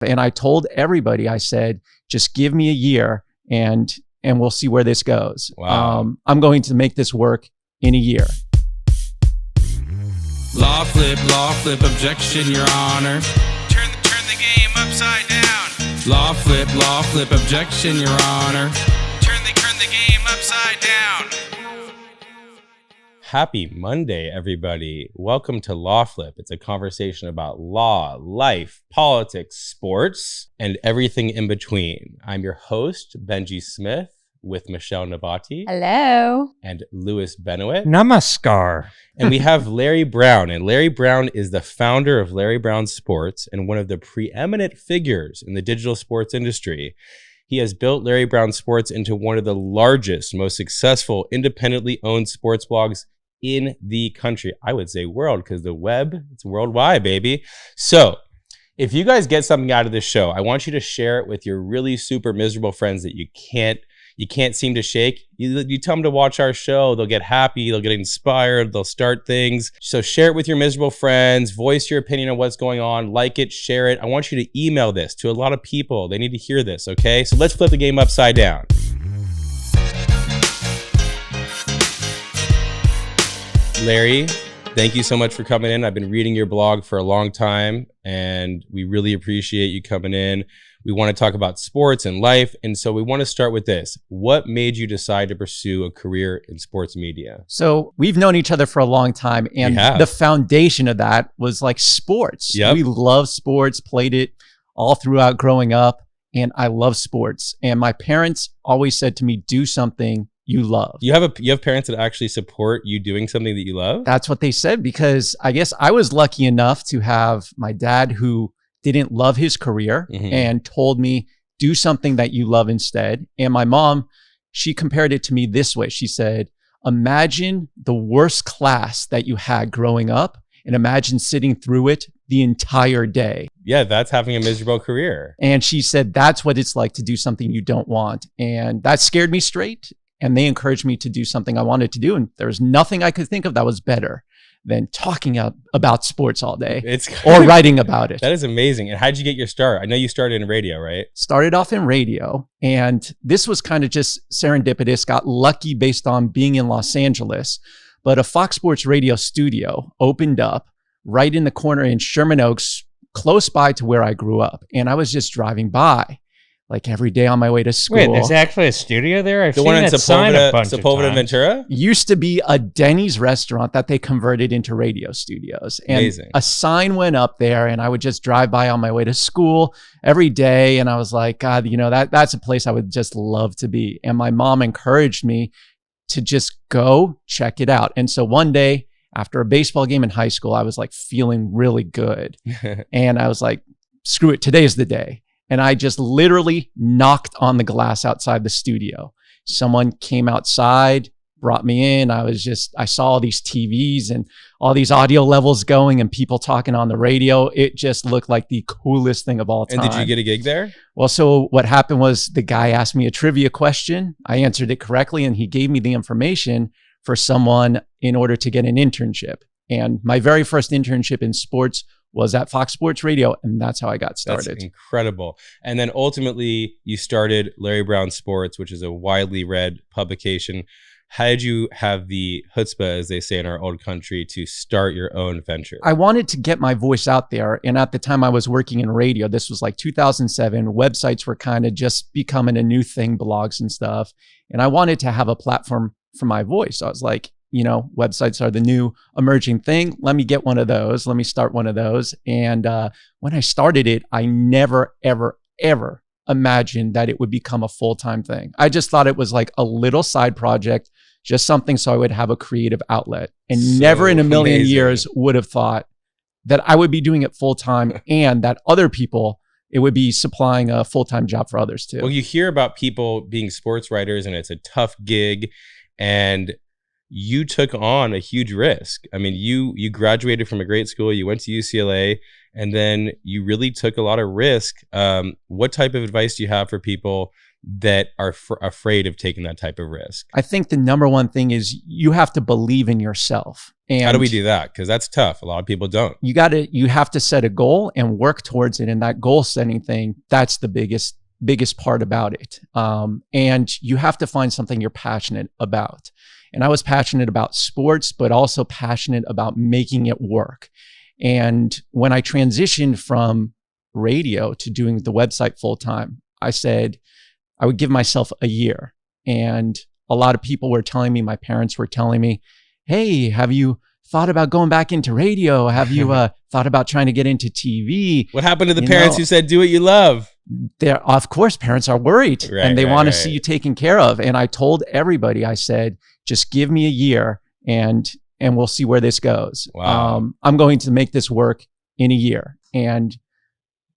And I told everybody, I said, just give me a year and we'll see where this goes. Wow. I'm going to make this work in a year. LawFlip, objection, Your Honor. Turn the game upside down. LawFlip, objection, Your Honor. Turn the game upside down. Happy Monday, everybody. Welcome to LawFlip. It's a conversation about law, life, politics, sports, and everything in between. I'm your host, Benjy Smith, with Michelle Navati. Hello. And Louis Benowitz. Namaskar. And we have Larry Brown. And Larry Brown is the founder of Larry Brown Sports and one of the preeminent figures in the digital sports industry. He has built Larry Brown Sports into one of the largest, most successful, independently owned sports blogs in the country. I would say world, because the web, it's worldwide, baby. So if you guys get something out of this show, I want you to share it with your really super miserable friends that you can't seem to shake. You tell them to watch our show. They'll get happy. They'll get inspired. They'll start things. So share it with your miserable friends. Voice your opinion on what's going on. Like it, share it. I want you to email this to a lot of people. They need to hear this, okay? So let's flip the game upside down. Larry, thank you so much for coming in. I've been reading your blog for a long time, and we really appreciate you coming in. We want to talk about sports and life, and so we want to start with this. What made you decide to pursue a career in sports media? So we've known each other for a long time, and the foundation of that was like sports. Yep. We love sports, played it all throughout growing up, and I love sports. And my parents always said to me, do something you love. You have parents that actually support you doing something that you love? That's what they said, because I guess I was lucky enough to have my dad who didn't love his career and told me, do something that you love instead. And my mom, she compared it to me this way. She said, imagine the worst class that you had growing up and imagine sitting through it the entire day. Yeah, that's having a miserable career. And she said, that's what it's like to do something you don't want. And that scared me straight. And they encouraged me to do something I wanted to do. And there was nothing I could think of that was better than talking about sports all day or writing about it. That is amazing. And how'd you get your start? I know you started in radio, right? Started off in radio. And this was kind of just serendipitous, got lucky based on being in Los Angeles. But a Fox Sports radio studio opened up right in the corner in Sherman Oaks, close by to where I grew up. And I was just driving by like every day on my way to school. Wait, there's actually a studio there? I've the seen one in that sign a bunch of Sepulveda times. Ventura? Used to be a Denny's restaurant that they converted into radio studios. And amazing. A sign went up there and I would just drive by on my way to school every day. And I was like, God, that's a place I would just love to be. And my mom encouraged me to just go check it out. And so one day after a baseball game in high school, I was like feeling really good. And I was like, screw it, today's the day. And I just literally knocked on the glass outside the studio. Someone came outside, brought me in. I saw all these TVs and all these audio levels going and people talking on the radio. It just looked like the coolest thing of all time. And did you get a gig there? Well, so what happened was the guy asked me a trivia question. I answered it correctly and he gave me the information for someone in order to get an internship. And my very first internship in sports was at Fox Sports Radio, and that's how I got started. That's incredible. And then ultimately, you started Larry Brown Sports, which is a widely read publication. How did you have the chutzpah, as they say in our old country, to start your own venture? I wanted to get my voice out there, and at the time I was working in radio. This was like 2007. Websites were kind of just becoming a new thing, blogs and stuff. And I wanted to have a platform for my voice. So I was like, websites are the new emerging thing. Let me get one of those. Let me start one of those. And when I started it, I never, ever, ever imagined that it would become a full-time thing. I just thought it was like a little side project, just something so I would have a creative outlet. And never in a million years would have thought that I would be doing it full-time and that other people, it would be supplying a full-time job for others too. Well, you hear about people being sports writers and it's a tough gig, and you took on a huge risk. I mean, you graduated from a great school, you went to UCLA, and then you really took a lot of risk. What type of advice do you have for people that are afraid of taking that type of risk? I think the number one thing is you have to believe in yourself. And how do we do that? Because that's tough. A lot of people don't. You have to set a goal and work towards it. And that goal setting thing, that's the biggest part about it. And you have to find something you're passionate about. And I was passionate about sports, but also passionate about making it work. And when I transitioned from radio to doing the website full time, I said I would give myself a year. And a lot of people were telling me, my parents were telling me, hey, have you thought about going back into radio? Have you thought about trying to get into TV? What happened to the parents who said, do what you love? Of course, parents are worried and they want to see you taken care of. And I told everybody, I said, just give me a year and we'll see where this goes. Wow. I'm going to make this work in a year. And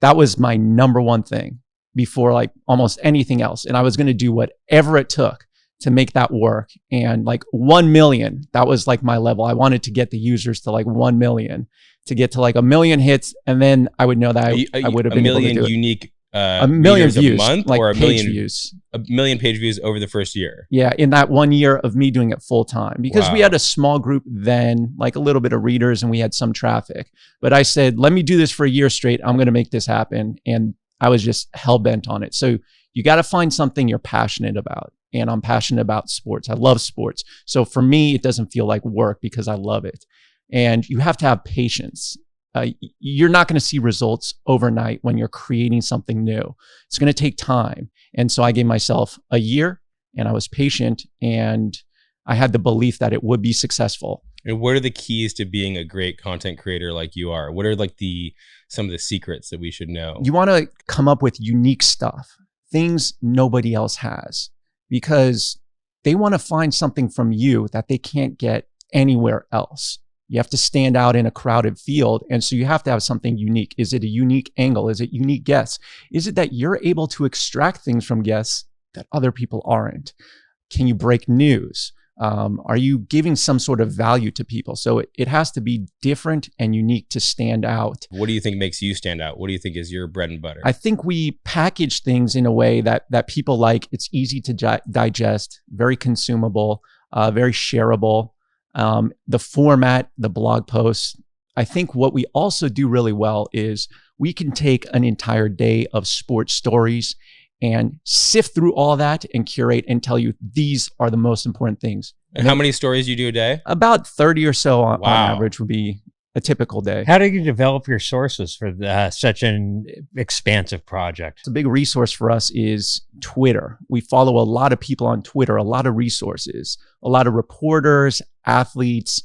that was my number one thing before like almost anything else. And I was going to do whatever it took to make that work. And like 1 million, that was like my level. I wanted to get the users to like 1 million, to get to like 1 million hits. And then I would know that I would have been able to do it. 1 million unique 1 million views, a month, like or page views. 1 million page views over the first year. Yeah, in that 1 year of me doing it full time, because we had a small group then, like a little bit of readers, and we had some traffic. But I said, let me do this for a year straight. I'm going to make this happen. And I was just hell bent on it. So you got to find something you're passionate about. And I'm passionate about sports. I love sports. So for me, it doesn't feel like work because I love it. And you have to have patience. You're not going to see results overnight when you're creating something new. It's going to take time. And so I gave myself a year, and I was patient, and I had the belief that it would be successful. And what are the keys to being a great content creator like you are? What are like some of the secrets that we should know? You want to come up with unique stuff, things nobody else has, because they want to find something from you that they can't get anywhere else. You have to stand out in a crowded field. And so you have to have something unique. Is it a unique angle? Is it unique guests? Is it that you're able to extract things from guests that other people aren't? Can you break news? Are you giving some sort of value to people? So it has to be different and unique to stand out. What do you think makes you stand out? What do you think is your bread and butter? I think we package things in a way that people like. It's easy to digest, very consumable, very shareable. The format, the blog posts. I think what we also do really well is we can take an entire day of sports stories and sift through all that and curate and tell you these are the most important things. And how many stories do you do a day? About 30 or so on average would be a typical day. How do you develop your sources for such an expansive project? A big resource for us is Twitter. We follow a lot of people on Twitter, a lot of resources, a lot of reporters, athletes,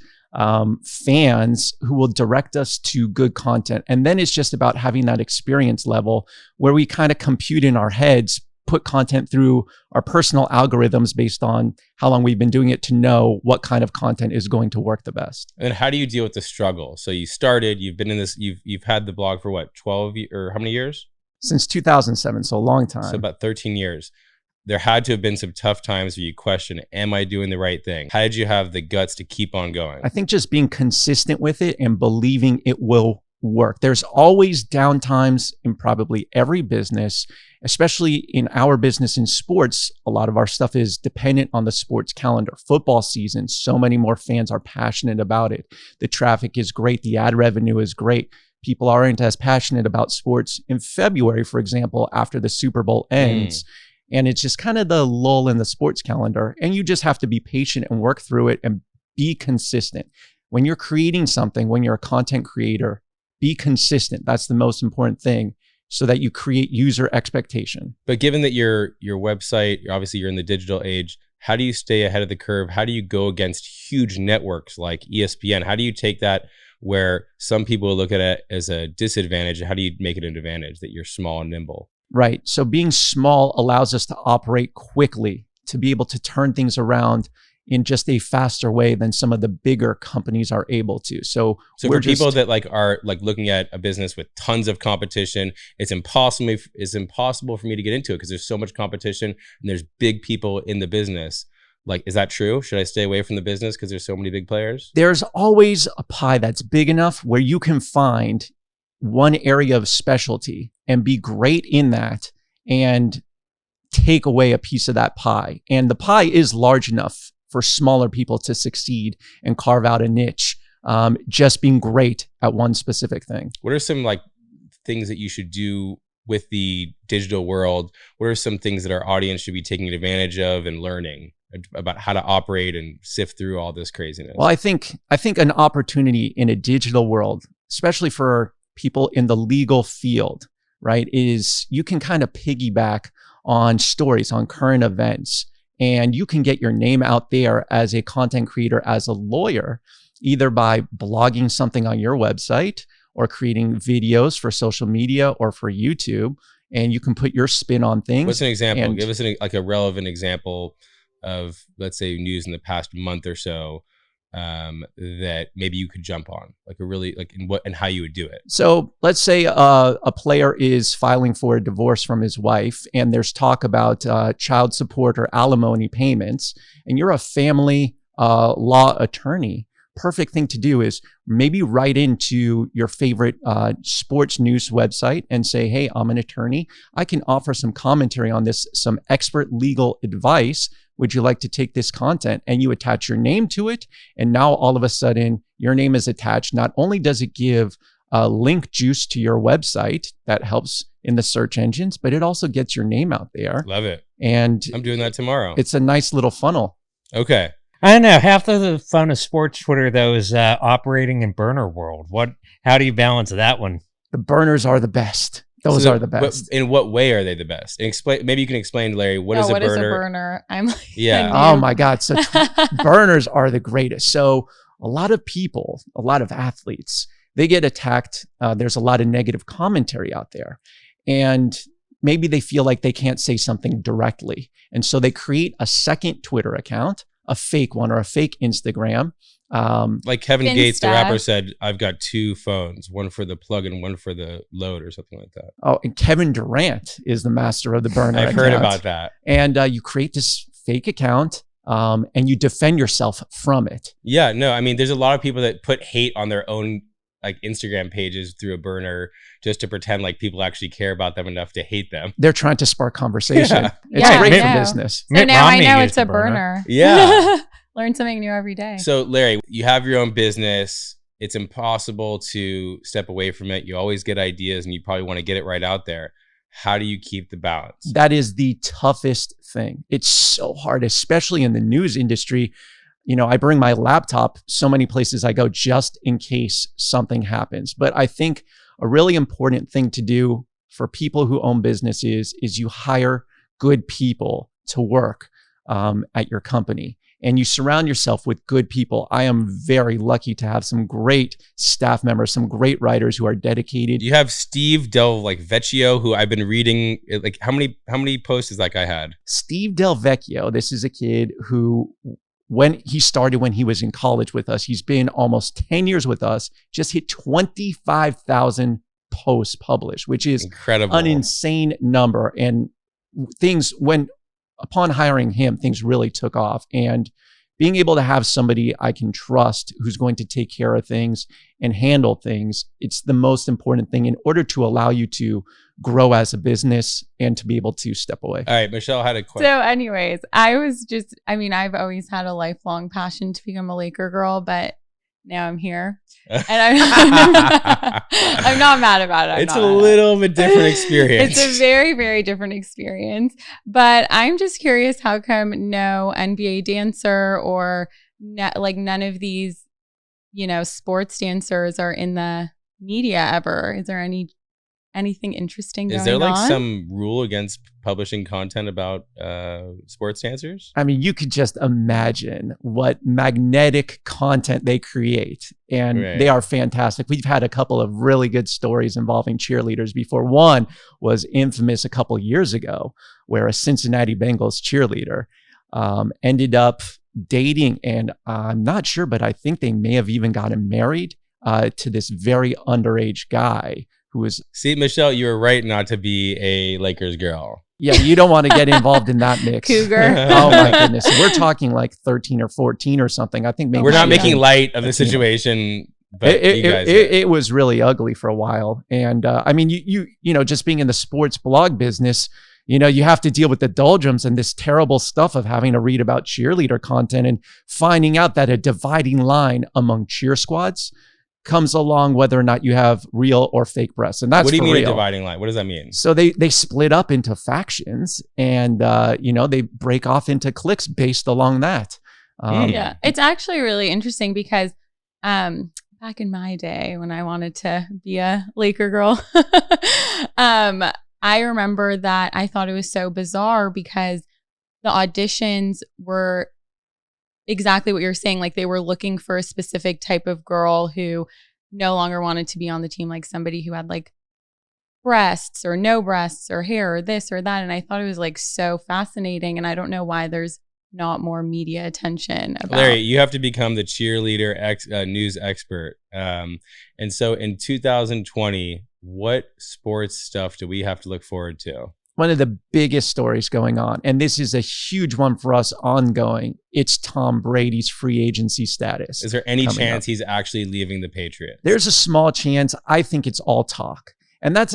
fans who will direct us to good content. And then it's just about having that experience level where we kind of compute in our heads, put content through our personal algorithms based on how long we've been doing it to know what kind of content is going to work the best. And how do you deal with the struggle? So you started, you've been in this, you've had the blog for what, 12 or how many years? Since 2007, so a long time. So about 13 years. There had to have been some tough times where you question, am I doing the right thing? How did you have the guts to keep on going? I think just being consistent with it and believing it will work. There's always downtimes in probably every business, especially in our business in sports. A lot of our stuff is dependent on the sports calendar. Football season, so many more fans are passionate about it. The traffic is great. The ad revenue is great. People aren't as passionate about sports in February, for example, after the Super Bowl ends. And it's just kind of the lull in the sports calendar. And you just have to be patient and work through it and be consistent. When you're creating something, when you're a content creator, be consistent. That's the most important thing, so that you create user expectation. But given that your website, obviously you're in the digital age, how do you stay ahead of the curve? How do you go against huge networks like ESPN? How do you take that where some people look at it as a disadvantage? How do you make it an advantage that you're small and nimble? Right. So being small allows us to operate quickly, to be able to turn things around in just a faster way than some of the bigger companies are able to. So for people that are looking at a business with tons of competition, it's impossible for me to get into it because there's so much competition and there's big people in the business. Like, is that true? Should I stay away from the business because there's so many big players? There's always a pie that's big enough where you can find one area of specialty and be great in that and take away a piece of that pie. And the pie is large enough for smaller people to succeed and carve out a niche. Just being great at one specific thing. What are some like things that you should do with the digital world? What are some things that our audience should be taking advantage of and learning about how to operate and sift through all this craziness? Well, I think an opportunity in a digital world, especially for people in the legal field, right, is you can kind of piggyback on stories, on current events, and you can get your name out there as a content creator, as a lawyer, either by blogging something on your website or creating videos for social media or for YouTube, and you can put your spin on things. What's an example? Give us a relevant example of, let's say, news in the past month or so that maybe you could jump on, like a really like in what and how you would do it. So let's say a player is filing for a divorce from his wife, and there's talk about child support or alimony payments, and you're a family law attorney. Perfect thing to do is maybe write into your favorite sports news website and say, hey, I'm an attorney. I can offer some commentary on this, some expert legal advice. Would you like to take this content? And you attach your name to it. And now all of a sudden your name is attached. Not only does it give link juice to your website that helps in the search engines, but it also gets your name out there. Love it. And I'm doing that tomorrow. It's a nice little funnel. Okay. I don't know. Half of the fun of sports Twitter, though, is operating in burner world. How do you balance that one? The burners are the best. Those are the best. In what way are they the best? And explain. Maybe you can explain, Larry. What is a burner? I'm like, yeah. Oh my God. So burners are the greatest. So a lot of people, a lot of athletes, they get attacked. There's a lot of negative commentary out there, and maybe they feel like they can't say something directly, and so they create a second Twitter account, a fake one or a fake Instagram. Like Kevin Finsta. Gates, the rapper, said, I've got two phones, one for the plug and one for the load or something like that. Oh, and Kevin Durant is the master of the burner I've account. heard about that. And you create this fake account and you defend yourself from it. Yeah, no, I mean, there's a lot of people that put hate on their own like Instagram pages through a burner just to pretend like people actually care about them enough to hate them. They're trying to spark conversation. Yeah. It's Yeah, great I for know. business. So now I Romney know used it's a a burner. burner. Yeah. Learn something new every day. So Larry, you have your own business. It's impossible to step away from it. You always get ideas and you probably want to get it right out there. How do you keep the balance? That is the toughest thing. It's so hard, especially in the news industry. You know, I bring my laptop so many places I go just in case something happens. But I think a really important thing to do for people who own businesses is you hire good people to work at your company, and you surround yourself with good people. I am very lucky to have some great staff members, some great writers who are dedicated. You have Steve Del Vecchio, who I've been reading. Like how many posts has that guy had? Steve Del Vecchio, this is a kid who, when he started when he was in college with us, he's been almost 10 years with us, just hit 25,000 posts published, which is Incredible. an insane number. And upon hiring him, things really took off. And being able to have somebody I can trust who's going to take care of things and handle things, it's the most important thing in order to allow you to grow as a business and to be able to step away. All right, Michelle had a question. So anyways, I've always had a lifelong passion to become a Laker girl, but now I'm here. And I'm not mad about it. It's a little bit different experience. It's a very, very different experience. But I'm just curious, how come no NBA dancer or none of these, sports dancers are in the media ever? Is there anything interesting going on? Is there like some rule against publishing content about sports dancers? I mean, you could just imagine what magnetic content they create, and They are fantastic. We've had a couple of really good stories involving cheerleaders before. One was infamous a couple years ago, where a Cincinnati Bengals cheerleader ended up dating, and I'm not sure, but I think they may have even gotten married to this very underage guy. See, Michelle, you were right not to be a Lakers girl. Yeah, you don't want to get involved in that mix. Cougar. Oh my goodness. We're talking like 13 or 14 or something. I think maybe we're not making light of the situation, but it was really ugly for a while. And I mean, you know, just being in the sports blog business, you have to deal with the doldrums and this terrible stuff of having to read about cheerleader content and finding out that a dividing line among cheer squads comes along whether or not you have real or fake breasts. And that's what do you mean real. a dividing line? What does that mean? So they split up into factions, and they break off into cliques based along that. Yeah, it's actually really interesting because back in my day when I wanted to be a Laker girl, I remember that I thought it was so bizarre because the auditions were exactly what you're saying. Like, they were looking for a specific type of girl who no longer wanted to be on the team, like somebody who had like breasts or no breasts or hair or this or that. And I thought it was like so fascinating. And I don't know why there's not more media attention about. Larry, you have to become the cheerleader news expert. And so in 2020, what sports stuff do we have to look forward to? One of the biggest stories going on, and this is a huge one for us ongoing, it's Tom Brady's free agency status. Is there any chance he's actually leaving the Patriots? There's a small chance. I think it's all talk. And that's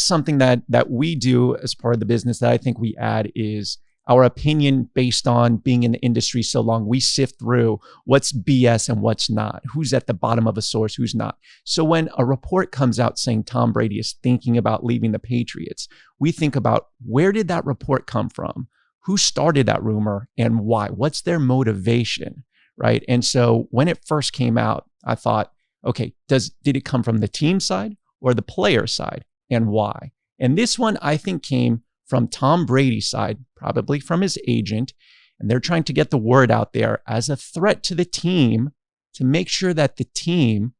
something that we do as part of the business that I think we add is our opinion based on being in the industry so long. We sift through what's BS and what's not, who's at the bottom of a source, who's not. So when a report comes out saying Tom Brady is thinking about leaving the Patriots, we think about where did that report come from? Who started that rumor and why? What's their motivation, right? And so when it first came out, I thought, okay, did it come from the team side or the player side, and why? And this one, I think, came from Tom Brady's side, probably from his agent, and they're trying to get the word out there as a threat to the team to make sure that the team,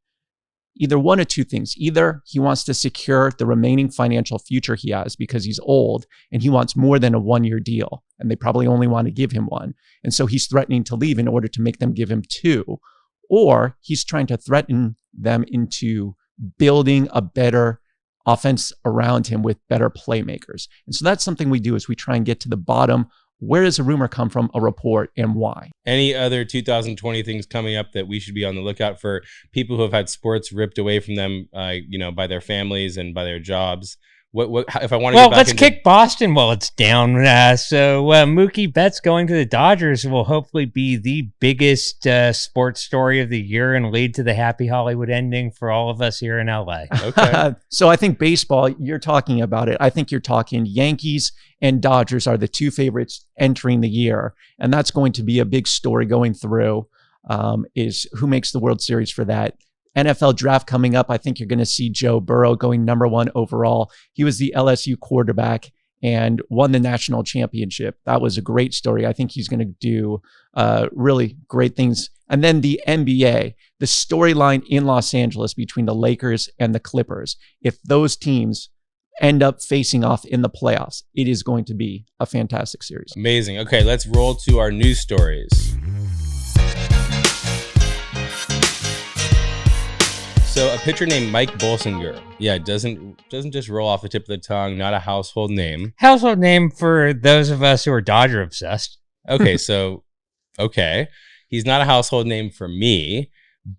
either one of two things, either he wants to secure the remaining financial future he has because he's old and he wants more than a one-year deal, and they probably only want to give him one. And so he's threatening to leave in order to make them give him two, or he's trying to threaten them into building a better offense around him with better playmakers. And so that's something we do is we try and get to the bottom. Where does a rumor come from, a report, and why? Any other 2020 things coming up that we should be on the lookout for? People who have had sports ripped away from them, by their families and by their jobs. What if I want to? Well, let's kick Boston while it's down. So Mookie Betts going to the Dodgers will hopefully be the biggest sports story of the year and lead to the happy Hollywood ending for all of us here in LA. Okay. So I think baseball, you're talking about it. I think you're talking Yankees and Dodgers are the two favorites entering the year, and that's going to be a big story going through. Is who makes the World Series for that. NFL draft coming up. I think you're going to see Joe Burrow going #1 overall. He was the LSU quarterback and won the national championship. That was a great story. I think he's going to do really great things. And then the NBA, the storyline in Los Angeles between the Lakers and the Clippers. If those teams end up facing off in the playoffs, it is going to be a fantastic series. Amazing. Okay, let's roll to our news stories. So a pitcher named Mike Bolsinger. Yeah, it doesn't just roll off the tip of the tongue. Not a household name. Household name for those of us who are Dodger obsessed. Okay, okay. He's not a household name for me,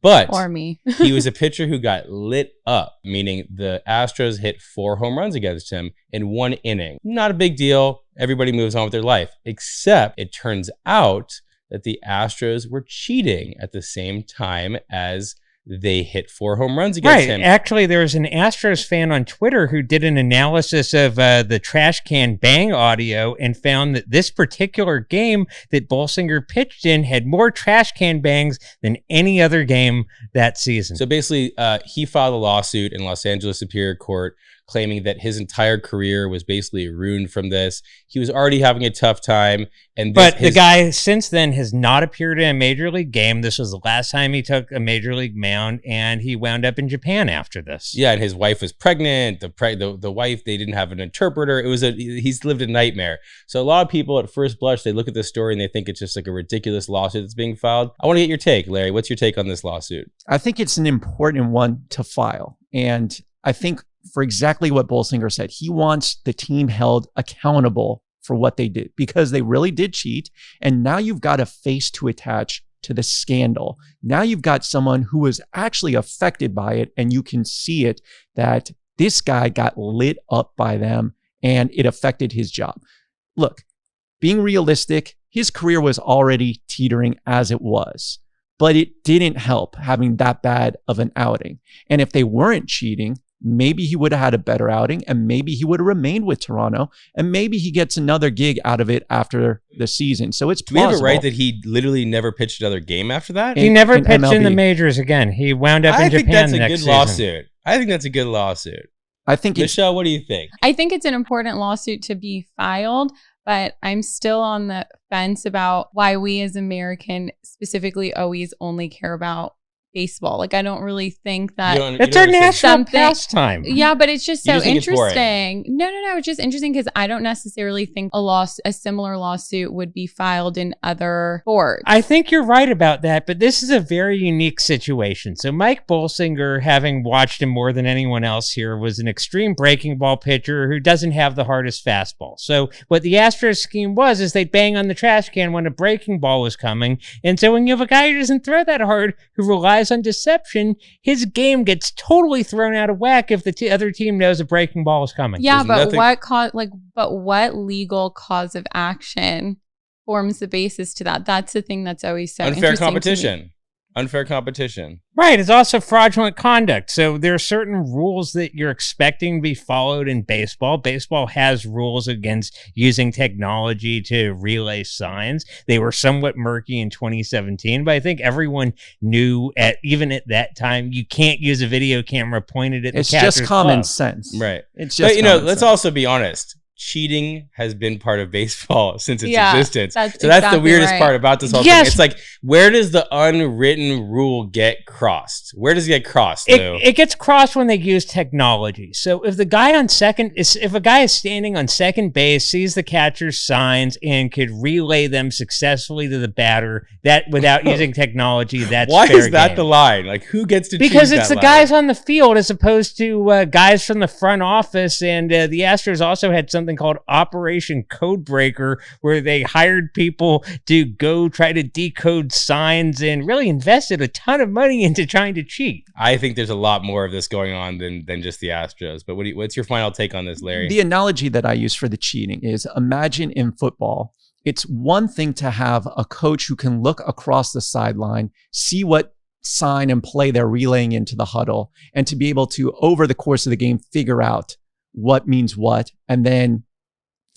but or me. He was a pitcher who got lit up, meaning the Astros hit 4 home runs against him in 1 inning. Not a big deal. Everybody moves on with their life, except it turns out that the Astros were cheating at the same time as they hit 4 home runs against him. Actually, there was an Astros fan on Twitter who did an analysis of the trash can bang audio and found that this particular game that Bolsinger pitched in had more trash can bangs than any other game that season. So basically, he filed a lawsuit in Los Angeles Superior Court claiming that his entire career was basically ruined from this. He was already having a tough time. But the guy since then has not appeared in a major league game. This was the last time he took a major league mound, and he wound up in Japan after this. Yeah, and his wife was pregnant. The wife, they didn't have an interpreter. He's lived a nightmare. So a lot of people at first blush, they look at this story and they think it's just like a ridiculous lawsuit that's being filed. I want to get your take, Larry. What's your take on this lawsuit? I think it's an important one to file. And I think for exactly what Bolsinger said, he wants the team held accountable for what they did because they really did cheat. And now you've got a face to attach to the scandal. Now you've got someone who was actually affected by it, and you can see it that this guy got lit up by them and it affected his job. Look, being realistic, his career was already teetering as it was, but it didn't help having that bad of an outing. And if they weren't cheating, maybe he would have had a better outing, and maybe he would have remained with Toronto, and maybe he gets another gig out of it after the season. So it's plausible. Do we have it right that he literally never pitched another game after that? He never pitched MLB. in the majors again. He wound up in Japan the next season. I think that's a good lawsuit. I think Michelle, what do you think? I think it's an important lawsuit to be filed, but I'm still on the fence about why we as American specifically always only care about baseball. Like, I don't really think that it's our national pastime. Yeah, but it's just You so just think it's boring. interesting. No, it's just interesting because I don't necessarily think a similar lawsuit would be filed in other sports. I think you're right about that, but this is a very unique situation. So Mike Bolsinger, having watched him more than anyone else here, was an extreme breaking ball pitcher who doesn't have the hardest fastball. So what the Astros scheme was is they'd bang on the trash can when a breaking ball was coming. And so when you have a guy who doesn't throw that hard, who relies on deception, his game gets totally thrown out of whack if the other team knows a breaking ball is coming. Yeah, but what legal cause of action forms the basis to that? That's the thing that's always so unfair interesting competition. to me. Unfair competition. Right. It's also fraudulent conduct. So there are certain rules that you're expecting to be followed in baseball. Baseball has rules against using technology to relay signs. They were somewhat murky in 2017, but I think everyone knew even at that time, you can't use a video camera pointed at the catcher's It's just common glove. sense. Right. It's just let's also be honest. Cheating has been part of baseball since its existence. That's so that's the exactly weirdest right. part about this whole thing. It's like, where does the unwritten rule get crossed? Where does it get crossed, Lou? It gets crossed when they use technology. So if a guy is standing on second base, sees the catcher's signs and could relay them successfully to the batter, that without using technology, that's why fair is that game. the line? Like, who gets to Because choose it's that the line? guys on the field as opposed to guys from the front office. And the Astros also had something called Operation Codebreaker, where they hired people to go try to decode signs and really invested a ton of money into trying to cheat. I think there's a lot more of this going on than just the Astros. But what's your final take on this, Larry? The analogy that I use for the cheating is, imagine in football, it's one thing to have a coach who can look across the sideline, see what sign and play they're relaying into the huddle, and to be able to, over the course of the game, figure out what means what, and then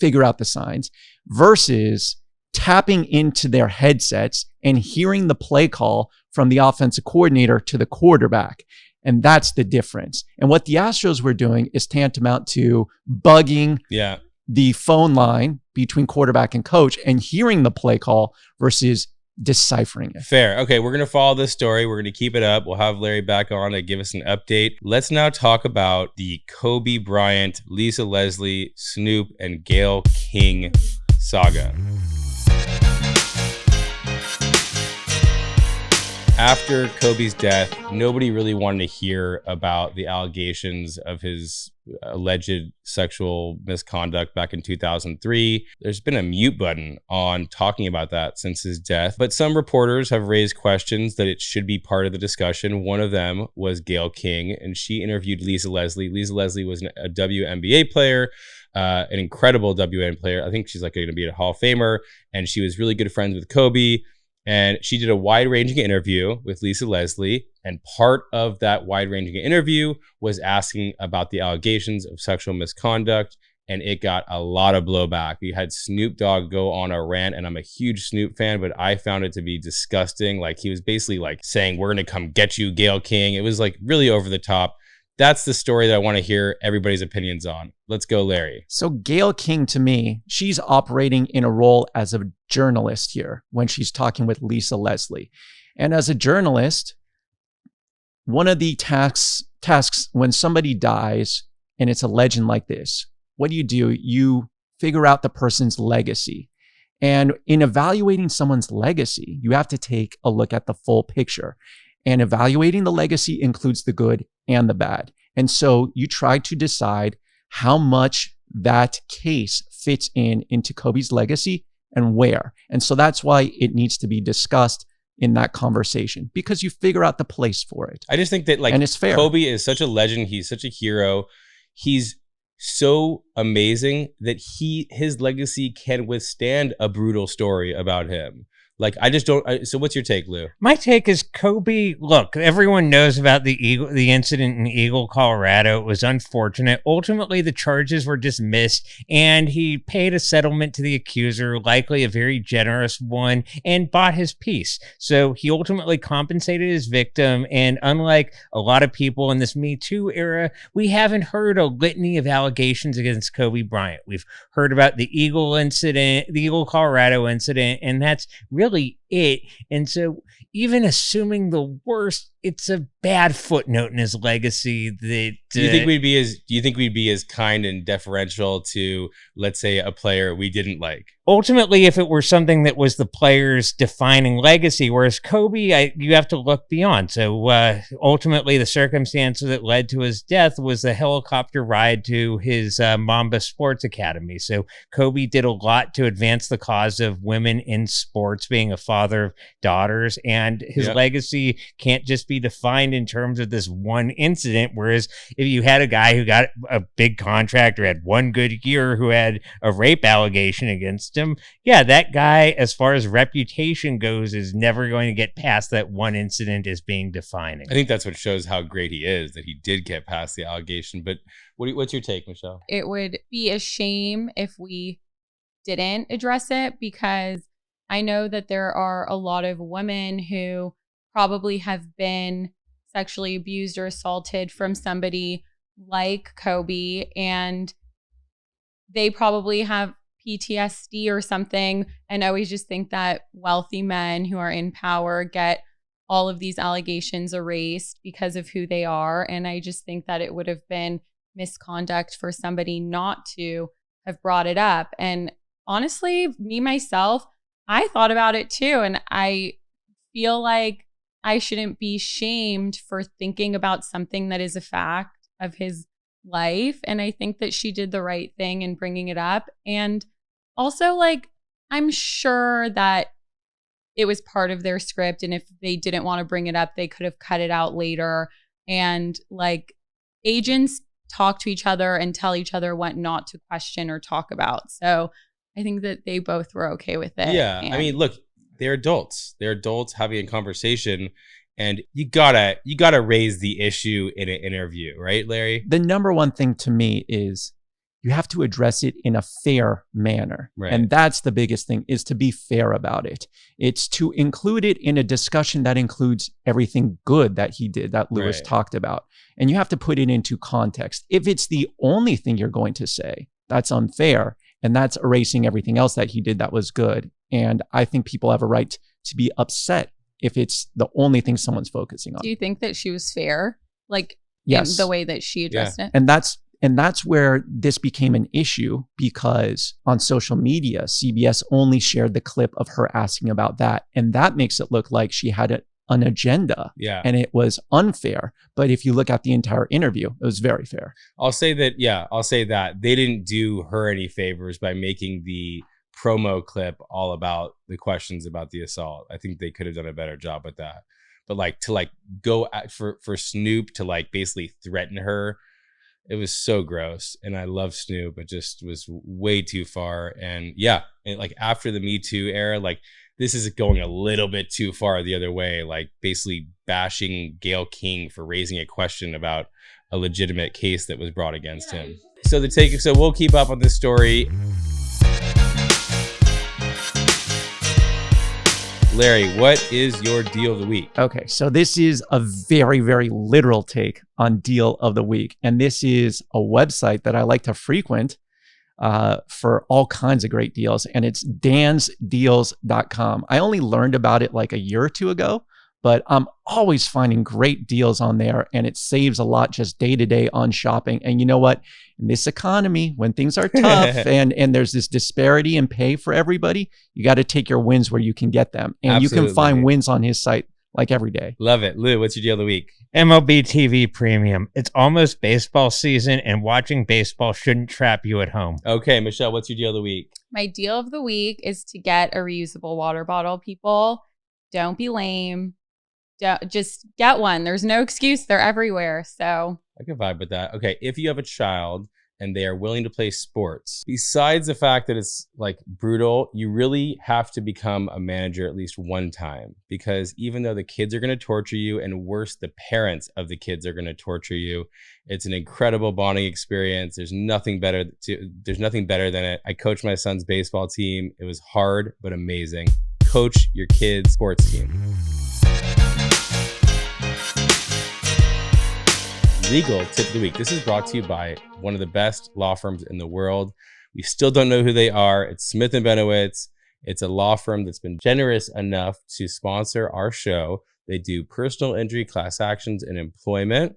figure out the signs, versus tapping into their headsets and hearing the play call from the offensive coordinator to the quarterback. And that's the difference. And what the Astros were doing is tantamount to bugging the phone line between quarterback and coach and hearing the play call versus deciphering it. Fair. Okay, we're going to follow this story. We're going to keep it up. We'll have Larry back on to give us an update. Let's now talk about the Kobe Bryant, Lisa Leslie, Snoop, and Gayle King saga. After Kobe's death, nobody really wanted to hear about the allegations of his alleged sexual misconduct back in 2003. There's been a mute button on talking about that since his death, but some reporters have raised questions that it should be part of the discussion. One of them was Gayle King, and she interviewed Lisa Leslie. Lisa Leslie was a WNBA player, an incredible WNBA player. I think she's like going to be a Hall of Famer, and she was really good friends with Kobe. And she did a wide-ranging interview with Lisa Leslie, and part of that wide-ranging interview was asking about the allegations of sexual misconduct, and it got a lot of blowback. We had Snoop Dogg go on a rant, and I'm a huge Snoop fan, but I found it to be disgusting. Like, he was basically like saying, "We're going to come get you, Gayle King." It was like really over the top. That's the story that I want to hear everybody's opinions on. Let's go, Larry. So Gayle King, to me, she's operating in a role as a journalist here when she's talking with Lisa Leslie. And as a journalist, one of the tasks when somebody dies and it's a legend like this, what do? You figure out the person's legacy. And in evaluating someone's legacy, you have to take a look at the full picture. And evaluating the legacy includes the good and the bad. And so you try to decide how much that case fits into Kobe's legacy and where. And so that's why it needs to be discussed in that conversation, because you figure out the place for it. I just think that, like, and it's fair. Kobe is such a legend. He's such a hero. He's so amazing that his legacy can withstand a brutal story about him. Like, I just don't. So what's your take, Lou? My take is Kobe. Look, everyone knows about the incident in Eagle, Colorado. It was unfortunate. Ultimately, the charges were dismissed, and he paid a settlement to the accuser, likely a very generous one, and bought his peace. So he ultimately compensated his victim. And unlike a lot of people in this Me Too era, we haven't heard a litany of allegations against Kobe Bryant. We've heard about the Eagle incident, the Eagle, Colorado incident, and that's really it. And so even assuming the worst, it's a bad footnote in his legacy. That do you think we'd be as kind and deferential to, let's say, a player we didn't like? Ultimately, if it were something that was the player's defining legacy, whereas Kobe, you have to look beyond. So ultimately, the circumstances that led to his death was the helicopter ride to his Mamba Sports Academy. So Kobe did a lot to advance the cause of women in sports, being a father of daughters, and his legacy can't just be defined in terms of this one incident. Whereas if you had a guy who got a big contract or had one good year who had a rape allegation against him, that guy, as far as reputation goes, is never going to get past that one incident as being defining. I think that's what shows how great he is, that he did get past the allegation. But what's your take, Michelle? It would be a shame if we didn't address it, because I know that there are a lot of women who probably have been sexually abused or assaulted from somebody like Kobe, and they probably have PTSD or something, and always just think that wealthy men who are in power get all of these allegations erased because of who they are. And I just think that it would have been misconduct for somebody not to have brought it up. And honestly, me, myself, I thought about it too. And I feel like I shouldn't be shamed for thinking about something that is a fact of his life. And I think that she did the right thing in bringing it up. And also, like, I'm sure that it was part of their script. And if they didn't want to bring it up, they could have cut it out later. And like, agents talk to each other and tell each other what not to question or talk about. So I think that they both were okay with it. Yeah. I mean, look, they're adults. They're adults having a conversation, and you gotta raise the issue in an interview, right, Larry? The number one thing to me is you have to address it in a fair manner. Right. And that's the biggest thing, is to be fair about it. It's to include it in a discussion that includes everything good that he did, that Lewis talked about. And you have to put it into context. If it's the only thing you're going to say, that's unfair. And that's erasing everything else that he did that was good. And I think people have a right to be upset if it's the only thing someone's focusing on. Do you think that she was fair? Like, yes, in the way that she addressed it? And that's where this became an issue, because on social media, CBS only shared the clip of her asking about that. And that makes it look like she had an agenda. Yeah. And it was unfair. But if you look at the entire interview, it was very fair. I'll say that they didn't do her any favors by making the promo clip all about the questions about the assault. I think they could have done a better job with that. But like, to go for Snoop to basically threaten her, it was so gross. And I love Snoop, but just was way too far. And after the Me Too era, this is going a little bit too far the other way, basically bashing Gayle King for raising a question about a legitimate case that was brought against him. So we'll keep up on this story. Larry, what is your deal of the week? Okay, so this is a very, very literal take on deal of the week. And this is a website that I like to frequent for all kinds of great deals. And it's dansdeals.com. I only learned about it a year or two ago, but I'm always finding great deals on there, and it saves a lot just day to day on shopping. And you know what? In this economy, when things are tough and there's this disparity in pay for everybody, you got to take your wins where you can get them. And Absolutely. You can find wins on his site every day. Love it. Lou, what's your deal of the week? MLB TV Premium. It's almost baseball season, and watching baseball shouldn't trap you at home. Okay, Michelle, what's your deal of the week? My deal of the week is to get a reusable water bottle. People, don't be lame. Just get one. There's no excuse. They're everywhere. So I can vibe with that. Okay, if you have a child and they are willing to play sports, besides the fact that it's like brutal, you really have to become a manager at least one time, because even though the kids are going to torture you, and worse, the parents of the kids are going to torture you, it's an incredible bonding experience. There's nothing better than it. I coached my son's baseball team. It was hard, but amazing. Coach your kids' sports team. Legal tip of the week. This is brought to you by one of the best law firms in the world. We still don't know who they are. It's Smith & Benowitz. It's a law firm that's been generous enough to sponsor our show. They do personal injury, class actions, and employment.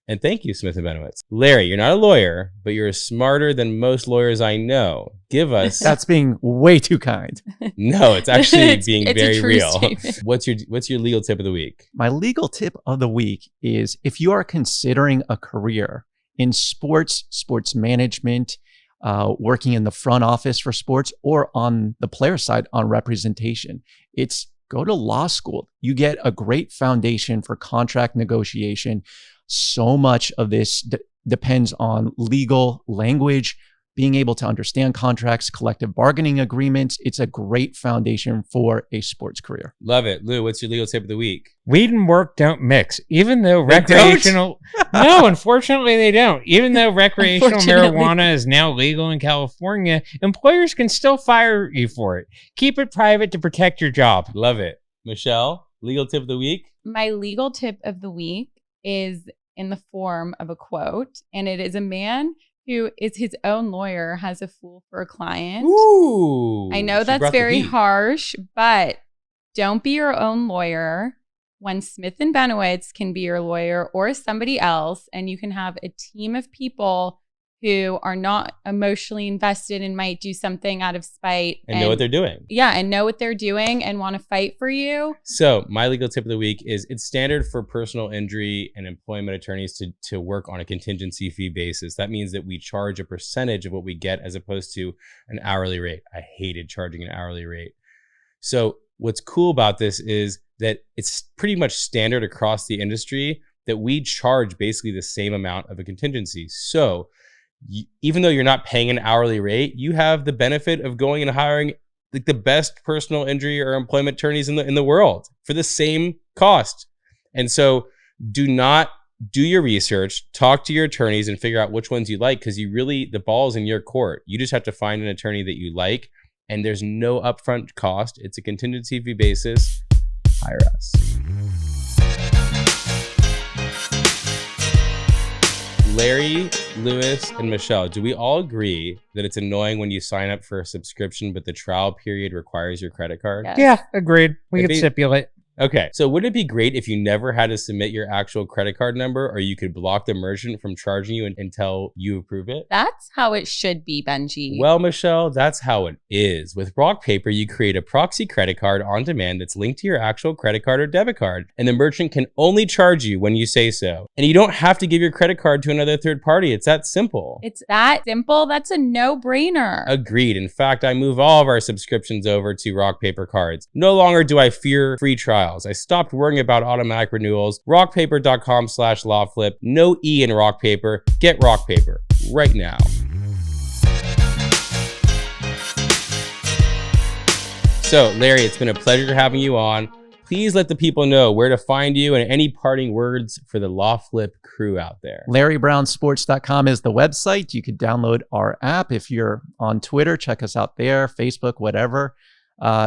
And thank you, Smith & Benowitz. Larry, you're not a lawyer, but you're smarter than most lawyers I know. Give us... That's being way too kind. No, it's actually being it's very a true real. statement. What's your legal tip of the week? My legal tip of the week is if you are considering a career in sports management, working in the front office for sports, or on the player side on representation, it's go to law school. You get a great foundation for contract negotiation. So much of this depends on legal language, being able to understand contracts, collective bargaining agreements. It's a great foundation for a sports career. Love it. Lou, what's your legal tip of the week? Weed and work don't mix. Even though They recreational... No, unfortunately they don't. Even though recreational Unfortunately. marijuana is now legal in California, employers can still fire you for it. Keep it private to protect your job. Love it. Michelle, legal tip of the week? My legal tip of the week is in the form of a quote, and it is a man who is his own lawyer, has a fool for a client. Ooh. I know she that's brought the very heat. harsh, but don't be your own lawyer when Smith & Benowitz can be your lawyer or somebody else, and you can have a team of people who are not emotionally invested and might do something out of spite. And know what they're doing. Yeah, and know what they're doing and want to fight for you. So my legal tip of the week is it's standard for personal injury and employment attorneys to work on a contingency fee basis. That means that we charge a percentage of what we get as opposed to an hourly rate. I hated charging an hourly rate. So what's cool about this is that it's pretty much standard across the industry that we charge basically the same amount of a contingency. So even though you're not paying an hourly rate, you have the benefit of going and hiring like the best personal injury or employment attorneys in the world for the same cost. And so do not do your research, talk to your attorneys and figure out which ones you like, because the ball's in your court. You just have to find an attorney that you like, and there's no upfront cost. It's a contingency fee basis. Hire us. Larry, Lewis, and Michelle, do we all agree that it's annoying when you sign up for a subscription, but the trial period requires your credit card? Yes. Yeah, agreed. We It'd could be- stipulate. Okay, so wouldn't it be great if you never had to submit your actual credit card number, or you could block the merchant from charging you until you approve it? That's how it should be, Benjy. Well, Michelle, that's how it is. With Rock Paper, you create a proxy credit card on demand that's linked to your actual credit card or debit card, and the merchant can only charge you when you say so. And you don't have to give your credit card to another third party. It's that simple. It's that simple. That's a no-brainer. Agreed. In fact, I move all of our subscriptions over to Rock Paper cards. No longer do I fear free trials. I stopped worrying about automatic renewals. Rockpaper.com/LawFlip. No E in Rock Paper. Get Rock Paper right now. So, Larry, it's been a pleasure having you on. Please let the people know where to find you and any parting words for the LawFlip crew out there. LarryBrownSports.com is the website. You could download our app. If you're on Twitter, check us out there, Facebook, whatever.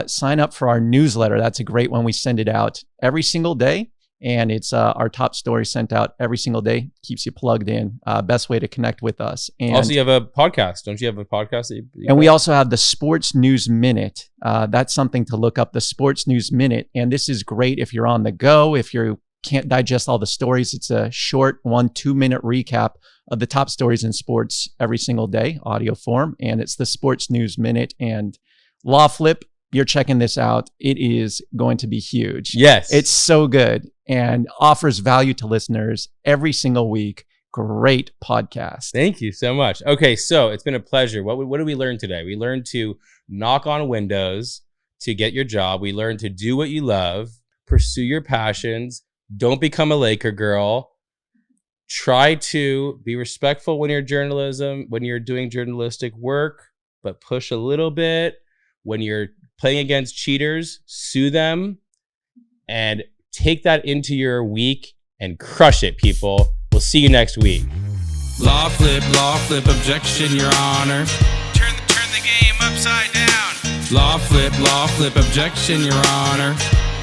Sign up for our newsletter. That's a great one. We send it out every single day, and it's our top story sent out every single day. Keeps you plugged in. Best way to connect with us. And Also, you have a podcast. Don't you have a podcast that you and we also have the Sports News Minute. That's something to look up, the Sports News Minute. And this is great if you're on the go, if you can't digest all the stories. It's a short 1-2 minute recap of the top stories in sports every single day, audio form. And it's the Sports News Minute. And LawFlip, you're checking this out. It is going to be huge. Yes. It's so good and offers value to listeners every single week. Great podcast. Thank you so much. Okay, so it's been a pleasure. What did we learn today? We learned to knock on windows to get your job. We learned to do what you love, pursue your passions, don't become a Laker girl, Try to be respectful when you're doing journalistic work, but push a little bit. When you're playing against cheaters, sue them, and take that into your week and crush it, people. We'll see you next week. LawFlip, objection, Your Honor. Turn the game upside down. LawFlip, objection, Your Honor.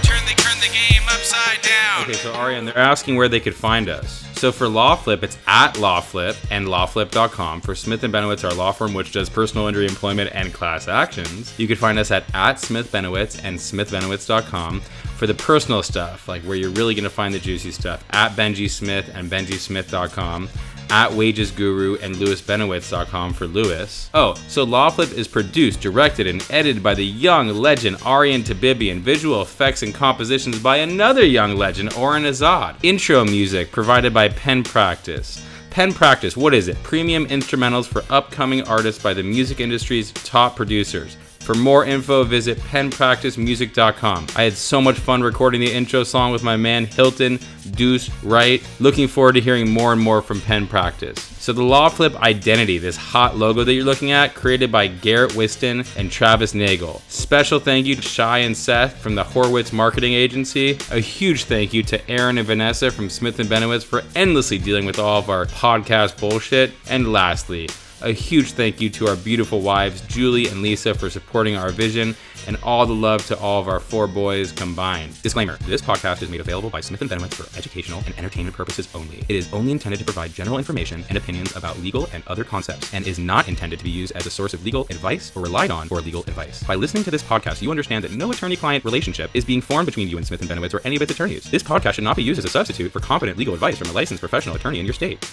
Turn the game upside down. Okay, so Arian, they're asking where they could find us. So for LawFlip, it's at LawFlip and LawFlip.com. For Smith & Benowitz, our law firm, which does personal injury, employment, and class actions, you can find us at Smith Benowitz and SmithBenowitz.com. For the personal stuff, like where you're really going to find the juicy stuff, at Benjy Smith and BenjySmith.com. At Wages Guru and LewisBenowitz.com for Lewis. Oh, so LawFlip is produced, directed, and edited by the young legend Arian Tabibian. Visual effects and compositions by another young legend, Oren Azad. Intro music provided by Pen Practice. Pen Practice, what is it? Premium instrumentals for upcoming artists by the music industry's top producers. For more info, visit penpracticemusic.com. I had so much fun recording the intro song with my man Hilton Deuce Wright. Looking forward to hearing more and more from Pen Practice. So the LawFlip identity, this hot logo that you're looking at, created by Garrett Whiston and Travis Nagel. Special thank you to Shai and Seth from the Horwitz Marketing Agency. A huge thank you to Aaron and Vanessa from Smith & Benowitz for endlessly dealing with all of our podcast bullshit. And lastly, a huge thank you to our beautiful wives, Julie and Lisa, for supporting our vision, and all the love to all of our 4 boys combined. Disclaimer, this podcast is made available by Smith & Benowitz for educational and entertainment purposes only. It is only intended to provide general information and opinions about legal and other concepts, and is not intended to be used as a source of legal advice or relied on for legal advice. By listening to this podcast, you understand that no attorney-client relationship is being formed between you and Smith & Benowitz or any of its attorneys. This podcast should not be used as a substitute for competent legal advice from a licensed professional attorney in your state.